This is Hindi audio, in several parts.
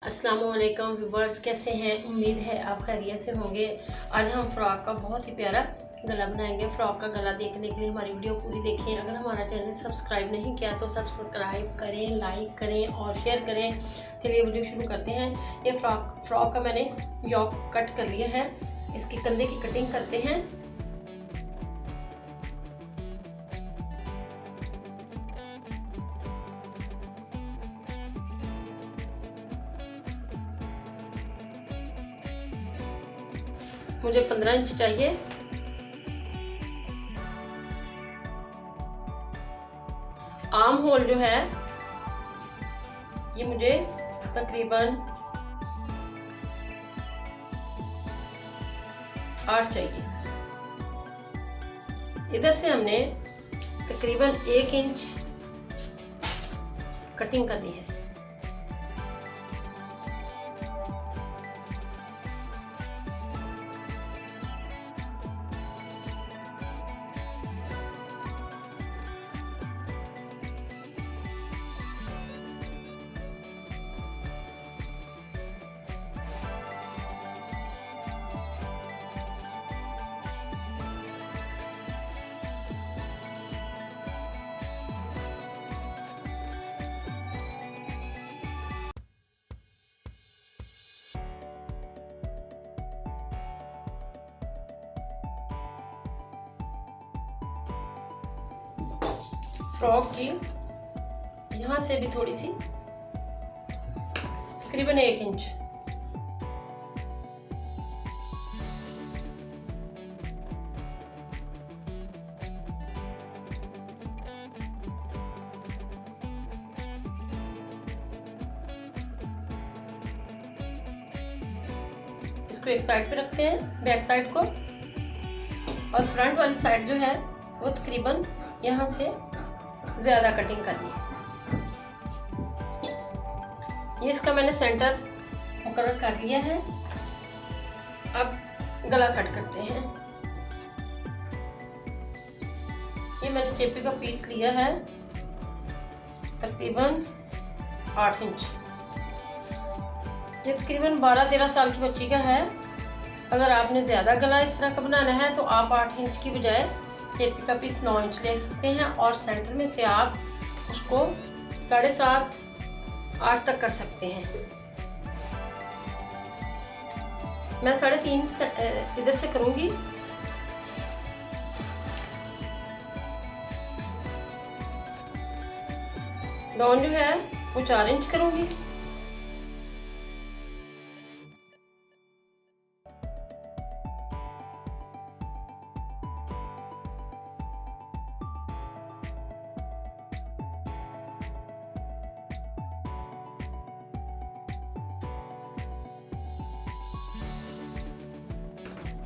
अस्सलामुअलैकुम व्यूवर्स, कैसे हैं? उम्मीद है आप खैरियत से होंगे। आज हम फ़्रॉक का बहुत ही प्यारा गला बनाएंगे। फ्रॉक का गला देखने के लिए हमारी वीडियो पूरी देखें। अगर हमारा चैनल सब्सक्राइब नहीं किया तो सब्सक्राइब करें, लाइक करें और शेयर करें। चलिए वीडियो शुरू करते हैं। ये फ्रॉक का मैंने योक कट कर लिया है। इसके कंधे की कटिंग करते हैं। मुझे 15 इंच चाहिए। आर्म होल जो है ये मुझे तकरीबन 8 चाहिए। इधर से हमने तकरीबन 1 इंच कटिंग करनी है। फ्रॉक की यहाँ से भी थोड़ी सी तकरीबन 1 इंच इसको एक साइड पे रखते हैं, बैक साइड को। और फ्रंट वाली साइड जो है वो तकरीबन यहाँ से ज़्यादा कटिंग करनी है। ये इसका मैंने सेंटर मुकर्रर कर लिया है। अब गला कट करते हैं। ये मैंने चेपी का पीस लिया है तकरीबन 8 इंच। ये तकरीबन 12-13 साल की बच्ची का है। अगर आपने ज़्यादा गला इस तरह का बनाना है तो आप 8 इंच की बजाय चेपी का पीस 9 इंच ले सकते हैं। और सेंटर में से आप उसको 7.5-8 तक कर सकते हैं। मैं 3.5 इधर से करूंगी। डाउन जो है वो 4 इंच करूंगी।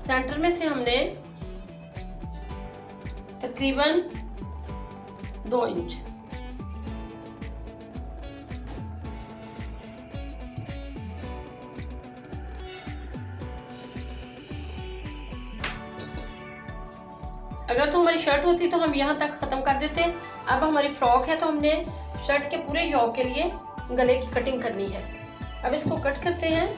सेंटर में से हमने तकरीबन 2 इंच अगर तो हमारी शर्ट होती तो हम यहाँ तक ख़त्म कर देते। अब हमारी फ्रॉक है तो हमने शर्ट के पूरे योक के लिए गले की कटिंग करनी है। अब इसको कट करते हैं।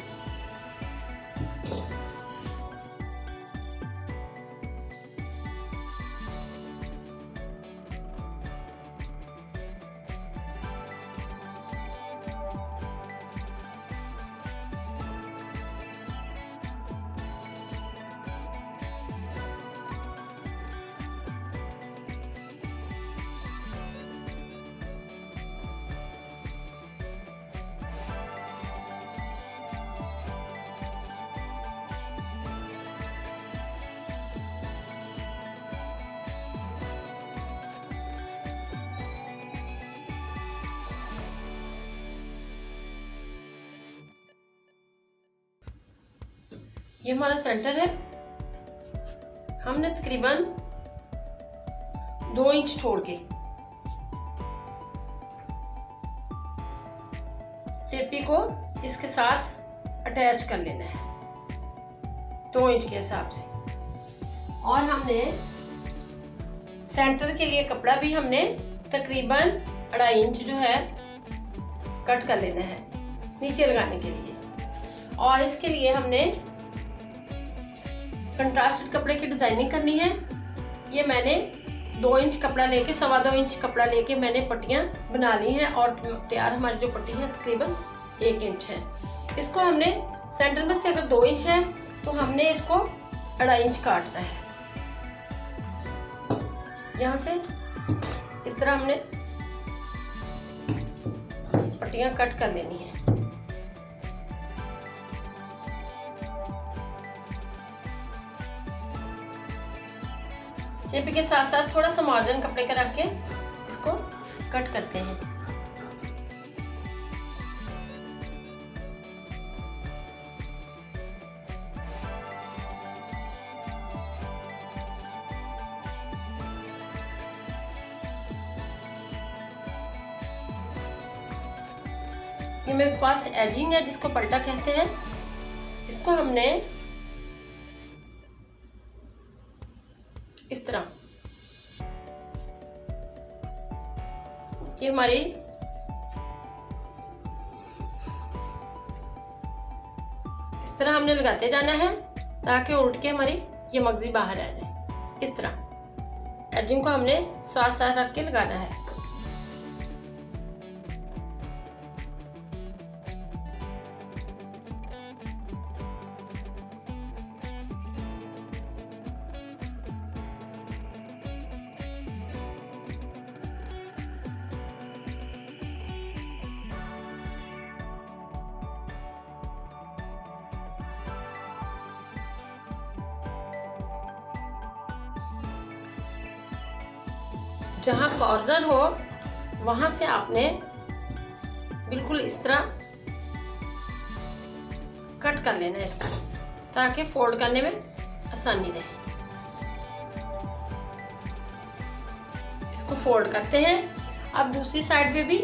ये हमारा सेंटर है। हमने तकरीबन 2 इंच छोड़ के चेपी को इसके साथ अटैच कर लेना है 2 इंच के हिसाब से। और हमने सेंटर के लिए कपड़ा भी हमने तकरीबन 2.5 इंच जो है कट कर लेना है। नीचे लगाने के लिए। और इसके लिए हमने कंट्रास्टेड कपड़े की डिजाइनिंग करनी है। ये मैंने 2 इंच कपड़ा लेके 2.25 इंच कपड़ा लेके मैंने पट्टियां बना ली हैं और तैयार हमारी जो पट्टी है तकरीबन 1 इंच है। इसको हमने सेंटर में से अगर 2 इंच है तो हमने इसको 2.5 इंच काटना है। यहाँ से इस तरह हमने पट्टियां कट कर लेनी है। चेपी के साथ साथ थोड़ा सा मार्जिन कपड़े का रख के इसको कट करते हैं। ये मेरे पास एजिंग है जिसको पलटा कहते हैं। इसको हमने इस तरह, ये हमारी इस तरह हमने लगाते जाना है ताकि उल्ट के हमारी ये मगजी बाहर आ जाए। इस तरह एजिंग को हमने साथ साथ रख के लगाना है। जहाँ कॉर्नर हो वहां से आपने बिल्कुल इस तरह कट कर लेना है इसको ताकि फोल्ड करने में आसानी रहे। इसको फोल्ड करते हैं। अब दूसरी साइड पे भी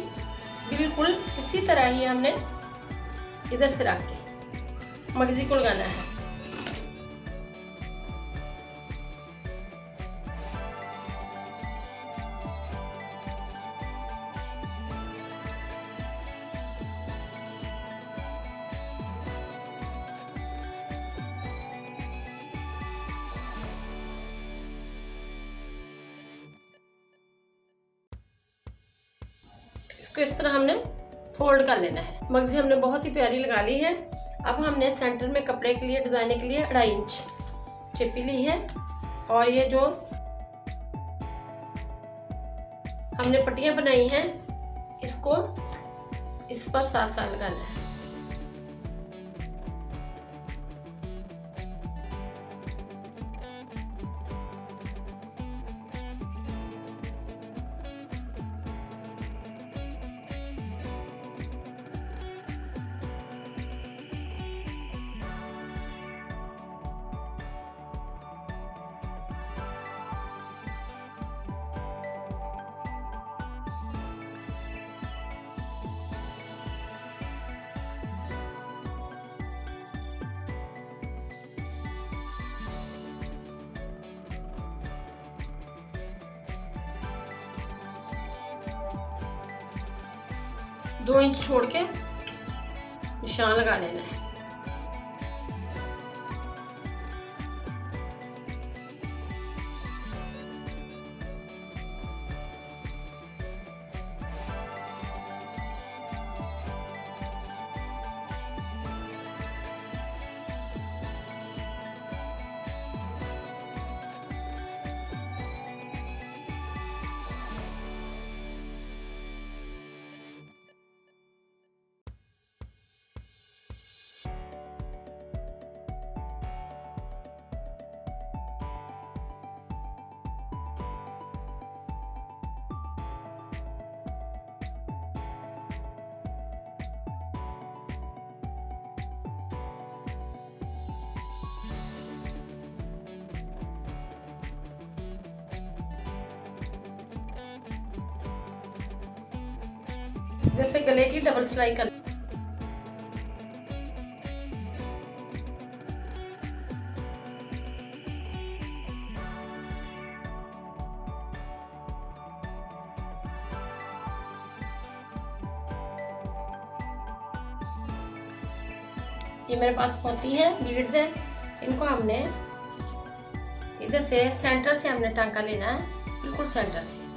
बिल्कुल इसी तरह ही हमने इधर से रख के मगजी को लगाना है। इसको इस तरह हमने फोल्ड कर लेना है। मगजी हमने बहुत ही प्यारी लगा ली है। अब हमने सेंटर में कपड़े के लिए डिजाइनिंग के लिए 2.5 इंच चिपी ली है और ये जो हमने पट्टियां बनाई हैं इसको इस पर साथ साथ लगाना है। दो इंच छोड़ के निशान लगा लेना है। जैसे गले की डबल सिलाई कर ये मेरे पास मोती है, बीड्स है, इनको हमने इधर से सेंटर से हमने टांका लेना है, बिल्कुल सेंटर से।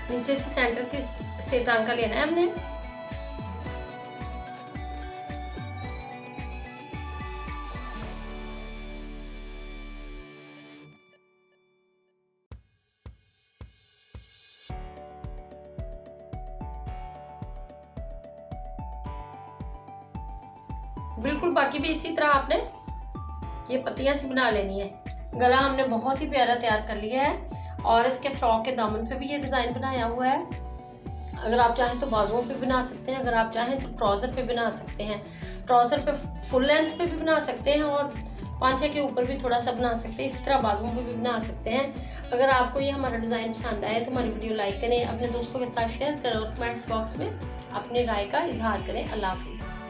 नीचे से सेंटर के से टांका लेना है हमने। बिल्कुल बाकी भी इसी तरह आपने ये पत्तियां सी बना लेनी है। गला हमने बहुत ही प्यारा तैयार कर लिया है और इसके फ्रॉक के दामन पे भी ये डिज़ाइन बनाया हुआ है। अगर आप चाहें तो बाजुओं पे बना सकते हैं, अगर आप चाहें तो ट्राउज़र पे बना सकते हैं। ट्राउज़र पे फुल लेंथ पे भी बना सकते हैं और 5-6 के ऊपर भी थोड़ा सा बना सकते हैं। इसी तरह बाजुओं पे भी बना सकते हैं। अगर आपको ये हमारा डिज़ाइन पसंद आए तो हमारी वीडियो लाइक करें, अपने दोस्तों के साथ शेयर करें और कमेंट्स बॉक्स में अपनी राय का इजहार करें। अल्लाह हाफिज़।